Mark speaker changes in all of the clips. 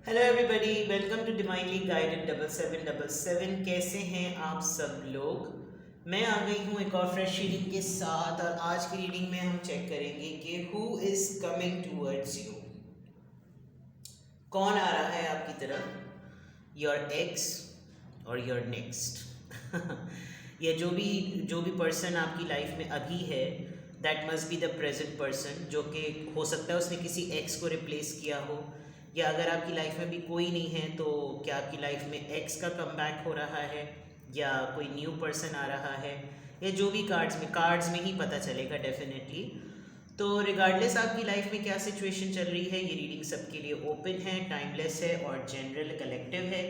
Speaker 1: Hello everybody, welcome to divinely guided 7777। कैसे हैं आप सब लोग। मैं आ गई हूँ एक और फ्रेश रीडिंग के साथ, और आज की रीडिंग में हम चेक करेंगे कि who is coming towards you. कौन आ रहा है आपकी तरफ, योर एक्स और योर नेक्स्ट। या जो भी पर्सन आपकी लाइफ में अभी है, that must be the present person, जो कि हो सकता है उसने किसी एक्स को रिप्लेस किया हो, या अगर आपकी लाइफ में भी कोई नहीं है तो क्या आपकी लाइफ में एक्स का कमबैक हो रहा है या कोई न्यू पर्सन आ रहा है, या जो भी कार्ड्स में ही पता चलेगा डेफिनेटली। तो रिगार्डलेस आपकी लाइफ में क्या सिचुएशन चल रही है, ये रीडिंग सबके लिए ओपन है, टाइमलेस है और जनरल कलेक्टिव है।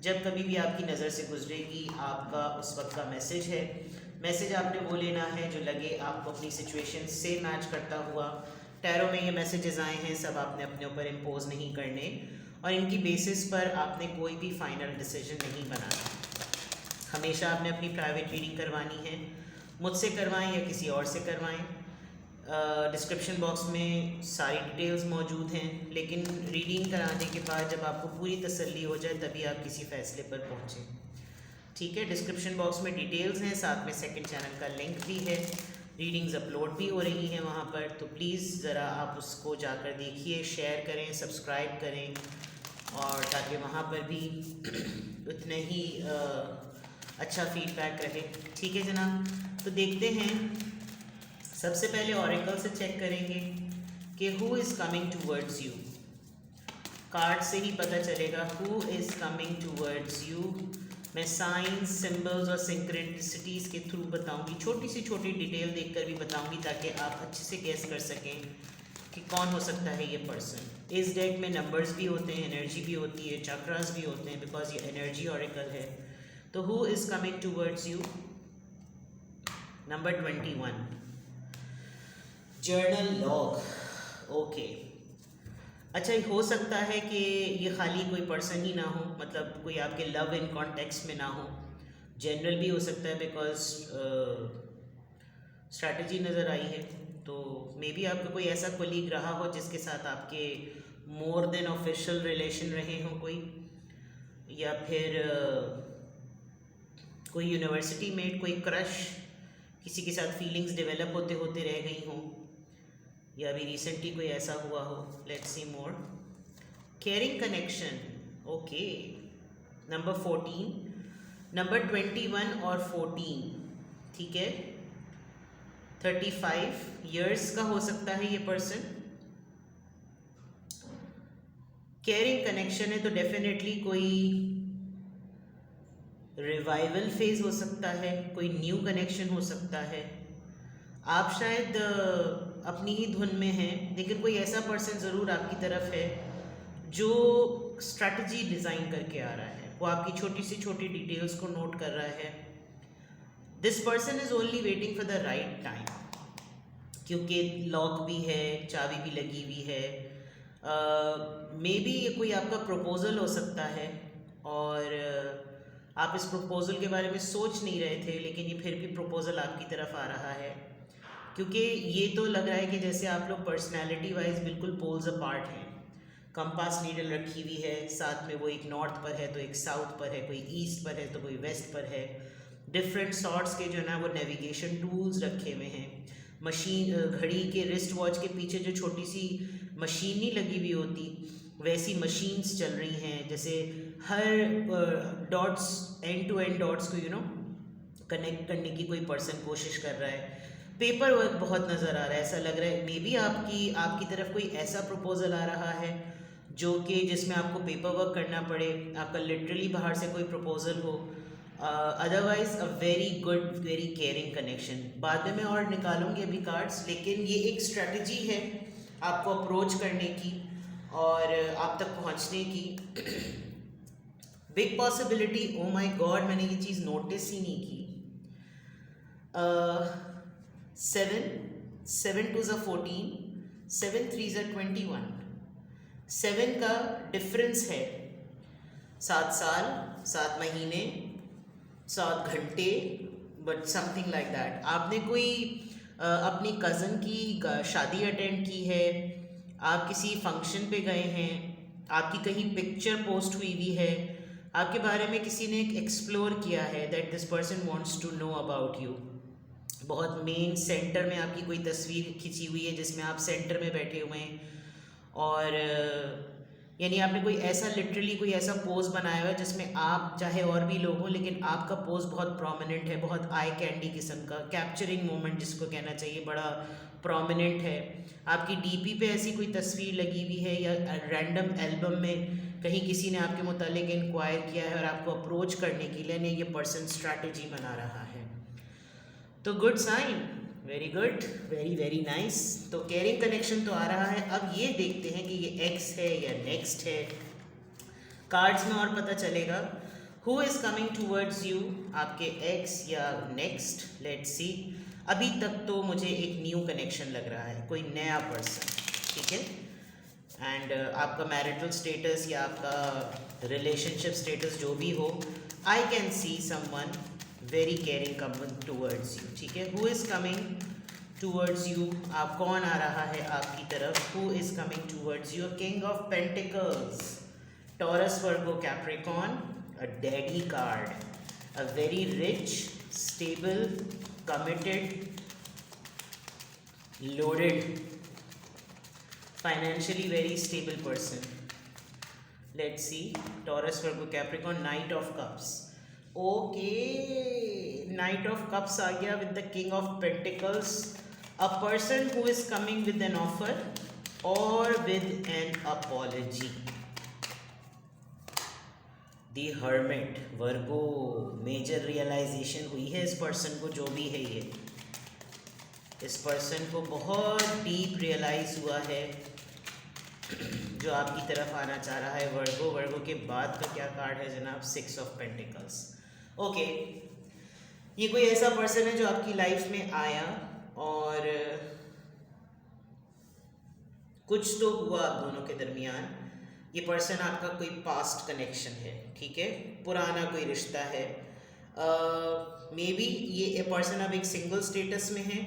Speaker 1: जब कभी भी आपकी नज़र से गुजरेगी आपका उस वक्त का मैसेज है। मैसेज आपने वो लेना है जो लगे आपको अपनी सिचुएशन से मैच करता हुआ। टैरो में ये मैसेजेस आए हैं, सब आपने अपने ऊपर इम्पोज नहीं करने, और इनकी बेसिस पर आपने कोई भी फाइनल डिसीजन नहीं बनाना। हमेशा आपने अपनी प्राइवेट रीडिंग करवानी है, मुझसे करवाएं या किसी और से करवाएं। डिस्क्रिप्शन बॉक्स में सारी डिटेल्स मौजूद हैं, लेकिन रीडिंग कराने के बाद जब आपको पूरी तसल्ली हो जाए तभी आप किसी फैसले पर पहुँचें। ठीक है, डिस्क्रिप्शन बॉक्स में डिटेल्स हैं, साथ में सेकंड चैनल का लिंक भी है। रीडिंग्स अपलोड भी हो रही हैं वहाँ पर, तो प्लीज़ ज़रा आप उसको जाकर देखिए, शेयर करें, सब्सक्राइब करें, और ताकि वहाँ पर भी उतने ही अच्छा फीडबैक रहे। ठीक है जनाब, तो देखते हैं। सबसे पहले ऑरेकल से चेक करेंगे कि who is coming towards you. Card से ही पता चलेगा who is coming towards you. मैं साइंस, सिंबल्स और सिंक्रेटिसिटीज़ के थ्रू बताऊंगी, छोटी सी छोटी डिटेल देखकर भी बताऊंगी, ताकि आप अच्छे से गेस कर सकें कि कौन हो सकता है ये पर्सन। इस डेक में नंबर्स भी होते हैं, एनर्जी भी होती है, चक्रास भी होते हैं, बिकॉज ये एनर्जी ऑरेकल है। तो who is coming towards you. Number 21, journal log. Okay, अच्छा, हो सकता है कि ये खाली कोई पर्सन ही ना हो, मतलब कोई आपके लव इन कॉन्टेक्स्ट में ना हो। जनरल भी हो सकता है, बिकॉज स्ट्रैटेजी नज़र आई है। तो मे बी आपका कोई ऐसा कोलीग रहा हो जिसके साथ आपके मोर देन ऑफिशियल रिलेशन रहे हों कोई, या फिर कोई यूनिवर्सिटी मेट, कोई क्रश, किसी के साथ फीलिंग्स डेवलप होते होते रह गई हों, या अभी रिसेंटली कोई ऐसा हुआ हो। Let's see more. Caring connection. Okay, number 14, number 21 और 14, ठीक है। 35 ईयर्स का हो सकता है ये पर्सन। केयरिंग कनेक्शन है तो डेफिनेटली कोई रिवाइवल फेज हो सकता है, कोई न्यू कनेक्शन हो सकता है। आप शायद अपनी ही धुन में हैं, लेकिन कोई ऐसा पर्सन ज़रूर आपकी तरफ है जो स्ट्रैटेजी डिज़ाइन करके आ रहा है। वो आपकी छोटी सी छोटी डिटेल्स को नोट कर रहा है। This person is only waiting for the right time, क्योंकि लॉक भी है, चाबी भी लगी हुई है। मे बी ये कोई आपका प्रपोज़ल हो सकता है, और आप इस प्रपोज़ल के बारे में सोच नहीं रहे थे, लेकिन ये फिर भी प्रपोज़ल आपकी तरफ आ रहा है, क्योंकि ये तो लग रहा है कि जैसे आप लोग पर्सनैलिटी वाइज बिल्कुल पोल्स अपार्ट हैं। कंपास नीडल रखी हुई है, साथ में वो एक नॉर्थ पर है तो एक साउथ पर है, कोई ईस्ट पर है तो कोई वेस्ट पर है। डिफरेंट सॉर्ट्स के जो है ना वो नेविगेशन टूल्स रखे हुए हैं। मशीन, घड़ी के रिस्ट वॉच के पीछे जो छोटी सी मशीन नहीं लगी हुई होती, वैसी मशीन्स चल रही हैं, जैसे हर dots, end to end dots को कनेक्ट करने की कोई पर्सन कोशिश कर रहा है। पेपर वर्क बहुत नज़र आ रहा है, ऐसा लग रहा है मे बी आपकी तरफ कोई ऐसा प्रपोजल आ रहा है जो कि जिसमें आपको पेपर वर्क करना पड़े, आपका लिटरली बाहर से कोई प्रपोजल हो। Otherwise a very good, very caring connection. बाद में मैं और निकालूंगी अभी कार्ड्स, लेकिन ये एक स्ट्रैटेजी है आपको अप्रोच करने की और आप तक पहुंचने की। Big possibility. Oh my God, मैंने ये चीज़ नोटिस ही नहीं की। 7 2 14, 7 3 21। 7 का डिफरेंस है 7 साल, 7 महीने, 7 घंटे, बट समथिंग लाइक दैट। आपने कोई अपनी कज़न की शादी अटेंड की है, आप किसी फंक्शन पे गए हैं, आपकी कहीं पिक्चर पोस्ट हुई है, आपके बारे में किसी ने एक्सप्लोर किया है, that this person wants to know about you. बहुत मेन सेंटर में आपकी कोई तस्वीर खिंची हुई है जिसमें आप सेंटर में बैठे हुए हैं, और यानी आपने कोई ऐसा लिटरली कोई ऐसा पोज बनाया हुआ है जिसमें आप चाहे और भी लोग हों लेकिन आपका पोज बहुत प्रोमिनेंट है, बहुत आई कैंडी किस्म का कैप्चरिंग मोमेंट जिसको कहना चाहिए, बड़ा प्रोमिनेंट है। आपकी डीपी पे ऐसी कोई तस्वीर लगी हुई है या रैंडम एल्बम में कहीं किसी ने आपके मुतालिक इंक्वायर किया है और आपको अप्रोच करने के लिए ये पर्सन स्ट्रैटेजी बना रहा है, तो good sign, very good, very very nice. तो केयरिंग कनेक्शन तो आ रहा है। अब ये देखते हैं कि ये एक्स है या नेक्स्ट है। कार्ड्स में और पता चलेगा। Who is coming towards you, आपके एक्स या नेक्स्ट, लेट्स सी। अभी तक तो मुझे एक न्यू कनेक्शन लग रहा है, कोई नया पर्सन, ठीक है। एंड आपका मैरिटल स्टेटस या आपका रिलेशनशिप स्टेटस जो भी हो, I can see someone very caring coming towards you, ठीक है। Who is coming towards you, आप कौन आ रहा है आपकी तरफ, who is coming towards you, king of pentacles, Taurus, Virgo, Capricorn, a daddy card, a very rich, stable, committed, loaded, financially very stable person. Let's see, Taurus, Virgo, Capricorn, knight of cups. Okay, knight of cups आ गया with the king of pentacles. A person who is coming with an offer और with an apology. The hermit, Virgo, major realization हुई है इस person को, जो भी है ये, इस पर्सन को बहुत डीप रियलाइज हुआ है जो आपकी तरफ आना चाह रहा है। वर्गो, वर्गो के बाद का क्या कार्ड है जनाब, सिक्स ऑफ पेंटिकल्स। ओके, ये कोई ऐसा पर्सन है जो आपकी लाइफ में आया और कुछ तो हुआ आप दोनों के दरमियान। ये पर्सन आपका कोई पास्ट कनेक्शन है, ठीक है, पुराना कोई रिश्ता है। मे बी ये पर्सन अब एक सिंगल स्टेटस में है,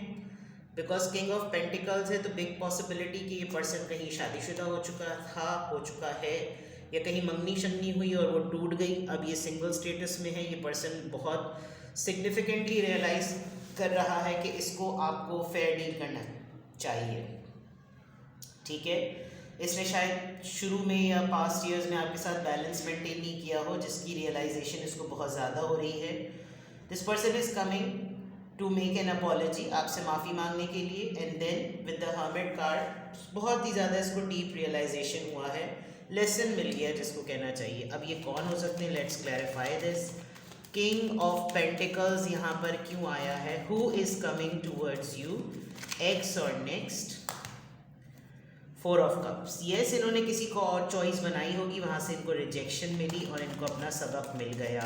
Speaker 1: बिकॉज किंग ऑफ पेंटिकल्स है, तो बिग पॉसिबिलिटी कि ये पर्सन कहीं शादीशुदा हो चुका था, हो चुका है, या कहीं मंगनी शंगनी हुई और वो टूट गई, अब ये सिंगल स्टेटस में है। ये पर्सन बहुत सिग्निफिकेंटली रियलाइज कर रहा है कि इसको आपको फेयर डील करना चाहिए, ठीक है। इसने शायद शुरू में या पास्ट ईयर्स में आपके साथ बैलेंस मेंटेन नहीं किया हो, जिसकी रियलाइजेशन इसको बहुत ज़्यादा हो रही है। This person is coming to make an apology, आपसे माफ़ी मांगने के लिए, and then with the hermit card बहुत ही ज़्यादा इसको डीप रियलाइजेशन हुआ है, लेसन मिल गया जिसको कहना चाहिए। अब ये कौन हो सकते हैं, let's clarify this. King of pentacles यहाँ पर क्यों आया है, who is coming towards you, ex और next, four of cups. Yes, इन्होंने किसी को और चॉइस बनाई होगी, वहाँ से इनको रिजेक्शन मिली और इनको अपना सबक मिल गया।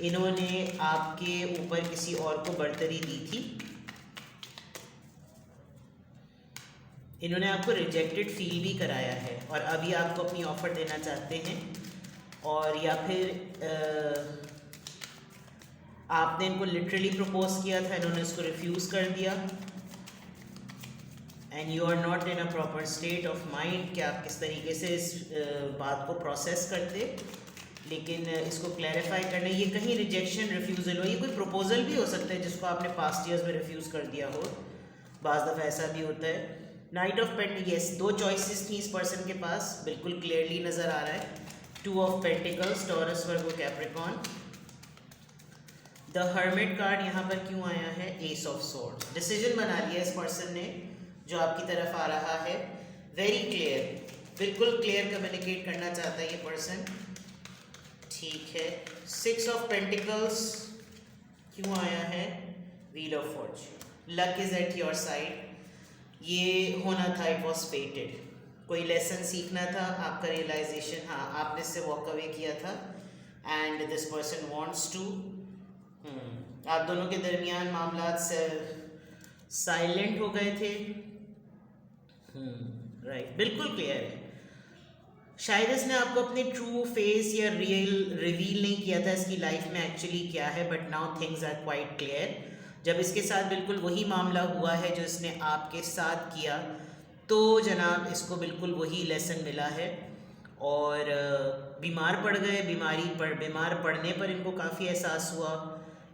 Speaker 1: इन्होंने आपके ऊपर किसी और को बर्तरी दी थी, इन्होंने आपको रिजेक्टेड फील भी कराया है और अभी आपको अपनी ऑफ़र देना चाहते हैं, और या फिर आपने इनको लिटरली प्रपोज किया था, इन्होंने इसको रिफ्यूज़ कर दिया, and you are not in a proper state of mind कि आप किस तरीके से इस बात को प्रोसेस करते। लेकिन इसको क्लैरिफाई करना, ये कहीं रिजेक्शन रिफ्यूज़ल हो, ये कोई प्रपोजल भी हो सकता है जिसको आपने पास्ट ईयर्स में रिफ्यूज़ कर दिया हो, बाज़ दफ़ा ऐसा भी होता है। नाइट ऑफ पेंटिकल्स, यस, दो चॉइसेस थी इस पर्सन के पास, बिल्कुल क्लियरली नज़र आ रहा है। Two of pentacles, Taurus, Virgo, Capricorn. The hermit card यहाँ पर क्यों आया है, एस ऑफ सोर्ड्स। डिसीजन बना लिया इस पर्सन ने जो आपकी तरफ आ रहा है, वेरी क्लियर, बिल्कुल क्लियर कम्युनिकेट करना चाहता है ये पर्सन, ठीक है। सिक्स ऑफ पेंटिकल्स क्यों आया है, wheel of Fortune. Luck is at your side, ये होना था, इट वॉज फेटेड, कोई लेसन सीखना था, आपका रियलाइजेशन, हाँ आपने इससे वॉक अवे किया था, and this person wants to, आप दोनों के दरमियान मामला साइलेंट हो गए थे, राइट, बिल्कुल क्लियर है। शायद इसने आपको अपने ट्रू फेस या रियल रिवील नहीं किया था इसकी लाइफ में एक्चुअली क्या है, but now things are quite clear. जब इसके साथ बिल्कुल वही मामला हुआ है जो इसने आपके साथ किया, तो जनाब इसको बिल्कुल वही लेसन मिला है और बीमार पड़ गए, बीमार पड़ने पर इनको काफ़ी एहसास हुआ।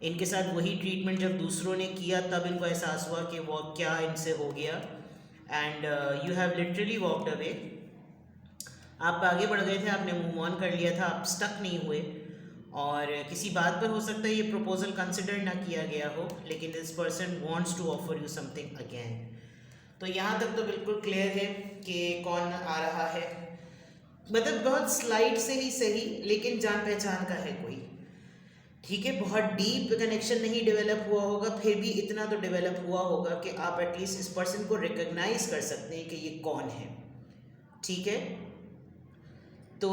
Speaker 1: इनके साथ वही ट्रीटमेंट जब दूसरों ने किया तब इनको एहसास हुआ कि वो क्या इनसे हो गया। And you have literally walked away. आप आगे बढ़ गए थे, आपने मूव ऑन कर लिया था, आप स्टक नहीं हुए। और किसी बात पर हो सकता है ये प्रपोजल कंसिडर ना किया गया हो, लेकिन this person wants to offer you something again. तो यहाँ तक तो बिल्कुल क्लियर है कि कौन आ रहा है। मतलब बहुत स्लाइड से ही सही, लेकिन जान पहचान का है कोई। ठीक है, बहुत डीप कनेक्शन नहीं डेवलप हुआ होगा, फिर भी इतना तो डेवलप हुआ होगा कि आप एटलीस्ट इस पर्सन को रिकग्नाइज कर सकते हैं कि ये कौन है। ठीक है, तो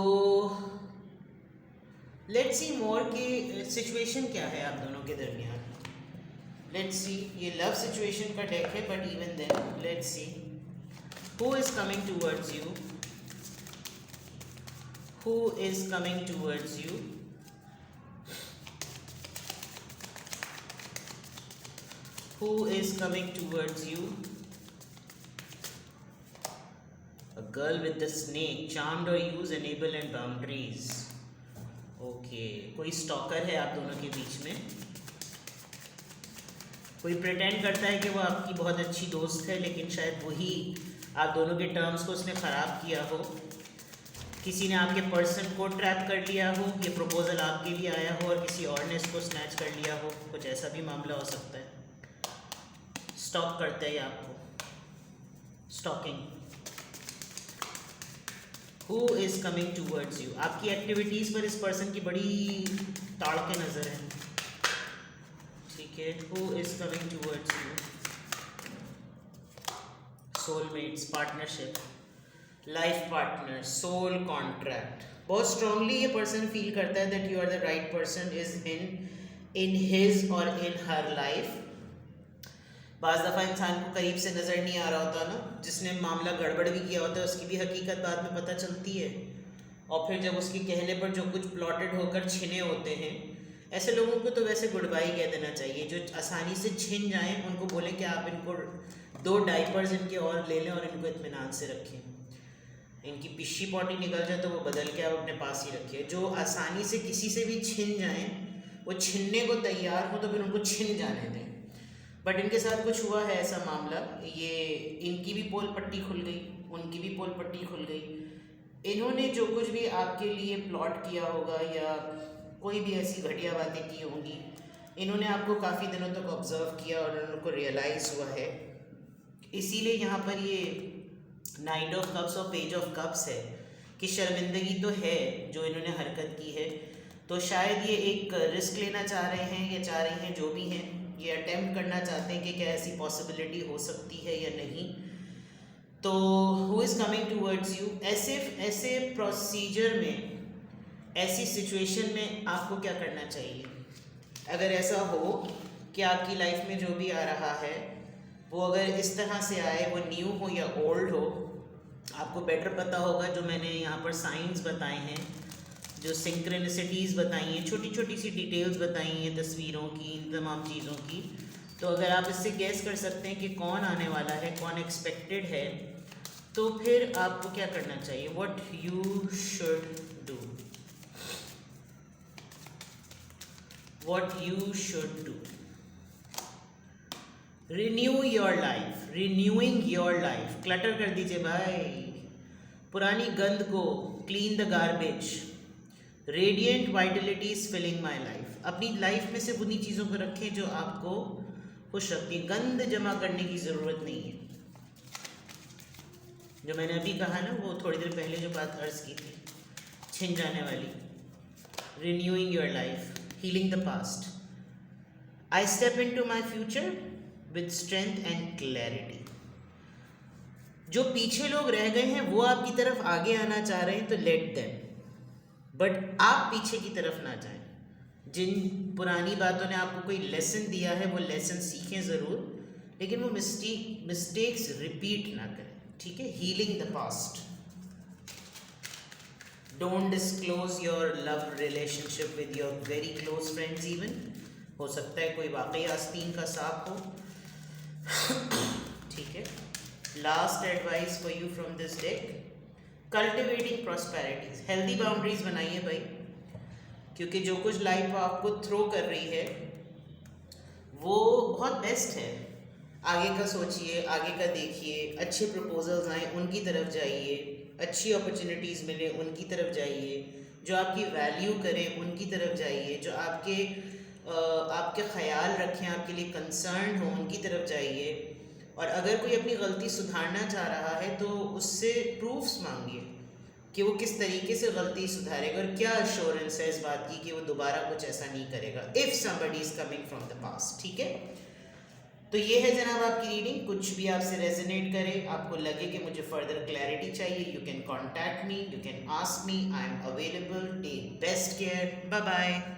Speaker 1: लेट्स सी मोर कि सिचुएशन क्या है आप दोनों के दरमियान। लेट्स सी, ये लव सिचुएशन का डेक है, but even then let's see who is coming towards you, who is coming towards you, who is coming towards you. A girl with the snake, charmed or use enable and boundaries. Okay, कोई stalker है आप दोनों के बीच में। कोई pretend करता है कि वो आपकी बहुत अच्छी दोस्त है, लेकिन शायद वही आप दोनों के टर्म्स को उसने ख़राब किया हो। किसी ने आपके पर्सन को ट्रैप कर लिया हो, ये प्रपोजल आपके लिए आया हो और किसी और ने इसको स्नैच कर लिया हो, कुछ ऐसा भी मामला हो सकता है। स्टॉक करते हैं आपको, stalking. Who is coming towards you, आपकी एक्टिविटीज़ पर इस पर्सन की बड़ी ताड़ के नज़र है। ठीक है, who is coming towards you, soulmates, partnership, life partner, soul contract. बहुत स्ट्रांगली ये पर्सन फील करता है that you are the right person is in his or in her life. बाज़ दफ़ा इंसान को करीब से नज़र नहीं आ रहा होता ना, जिसने मामला गड़बड़ भी किया होता है उसकी भी हकीकत बाद में पता चलती है, और फिर जब उसके कहने पर जो कुछ प्लॉटेड होकर छिने होते हैं, ऐसे लोगों को तो वैसे गुड बाई कह देना चाहिए। जो आसानी से छिन जाएं उनको बोलें कि आप इनको 2 डाइपर्स इनके और ले लें और इनको इत्मीनान से रखें। इनकी पिशी पॉटी निकल जाए तो वो बदल के आप अपने पास ही रखिए। जो आसानी से किसी से भी छिन जाएं, वो छिनने को तैयार हो तो फिर उनको छिन जाने दें। बट इनके साथ कुछ हुआ है ऐसा मामला, ये इनकी भी पोल पट्टी खुल गई, उनकी भी पोल पट्टी खुल गई। इन्होंने जो कुछ भी आपके लिए प्लॉट किया होगा या कोई भी ऐसी घटिया बातें की होंगी, इन्होंने आपको काफ़ी दिनों तक ऑब्जर्व किया और उनको रियलाइज़ हुआ है। इसीलिए यहाँ पर ये नाइट ऑफ कप्स और पेज ऑफ कप्स है कि शर्मिंदगी तो है जो इन्होंने हरकत की है, तो शायद ये एक रिस्क लेना चाह रहे हैं या चाह रही हैं, जो भी हैं ये अटेम्प्ट करना चाहते हैं कि क्या ऐसी पॉसिबिलिटी हो सकती है या नहीं। तो who is coming towards you, ऐसे प्रोसीजर में, ऐसी सिचुएशन में आपको क्या करना चाहिए? अगर ऐसा हो कि आपकी लाइफ में जो भी आ रहा है वो अगर इस तरह से आए, वो न्यू हो या ओल्ड हो, आपको बेटर पता होगा। जो मैंने यहाँ पर साइंस बताए हैं, जो सिंक्रोनिसिटीज़ बताई हैं, छोटी छोटी सी डिटेल्स बताई हैं तस्वीरों की, इन तमाम चीज़ों की, तो अगर आप इससे गैस कर सकते हैं कि कौन आने वाला है, कौन एक्सपेक्टेड है, तो फिर आपको क्या करना चाहिए? What you should do, what you should do. Renew your life, renewing your life. Clutter कर दीजिए भाई, पुरानी गंद को, clean the garbage. Radiant vitality is filling my life. अपनी लाइफ में से उन्हीं चीज़ों को रखें जो आपको खुश रखती है। गंद जमा करने की ज़रूरत नहीं है। जो मैंने अभी कहा ना, वो थोड़ी देर पहले जो बात अर्ज की थी, छिन जाने वाली। Renewing your life, healing the past. I step into my future with strength and clarity. जो पीछे लोग रह गए हैं वो आपकी तरफ आगे आना चाह रहे हैं, तो लेट देम, बट आप पीछे की तरफ ना जाएं। जिन पुरानी बातों ने आपको कोई लेसन दिया है वो लेसन सीखें ज़रूर, लेकिन वो मिस्टेक्स रिपीट ना करें। ठीक है, healing the past. Don't disclose your love relationship with your very close friends. Even हो सकता है कोई वाकई आस्तीन का सांप हो। ठीक है, last advice for you from this deck, cultivating prosperities, healthy boundaries बनाइए भाई, क्योंकि जो कुछ लाइफ आपको थ्रो कर रही है वो बहुत बेस्ट है। आगे का सोचिए, आगे का देखिए, अच्छे प्रपोजल्स आए उनकी तरफ जाइए, अच्छी अपॉर्चुनिटीज़ मिले उनकी तरफ जाइए, जो आपकी वैल्यू करें उनकी तरफ जाइए, जो आपके ख्याल रखें, आपके लिए कंसर्न हो उनकी तरफ जाइए। और अगर कोई अपनी गलती सुधारना चाह रहा है तो उससे प्रूफ्स मांगिए कि वो किस तरीके से गलती सुधारेगा और क्या अश्योरेंस है इस बात की कि वो दोबारा कुछ ऐसा नहीं करेगा if somebody is coming from the past. ठीक है, तो ये है जनाब आपकी रीडिंग। कुछ भी आपसे रेजोनेट करे, आपको लगे कि मुझे फर्दर क्लैरिटी चाहिए, you can contact me, you can ask me, I am available. Take best care, bye bye.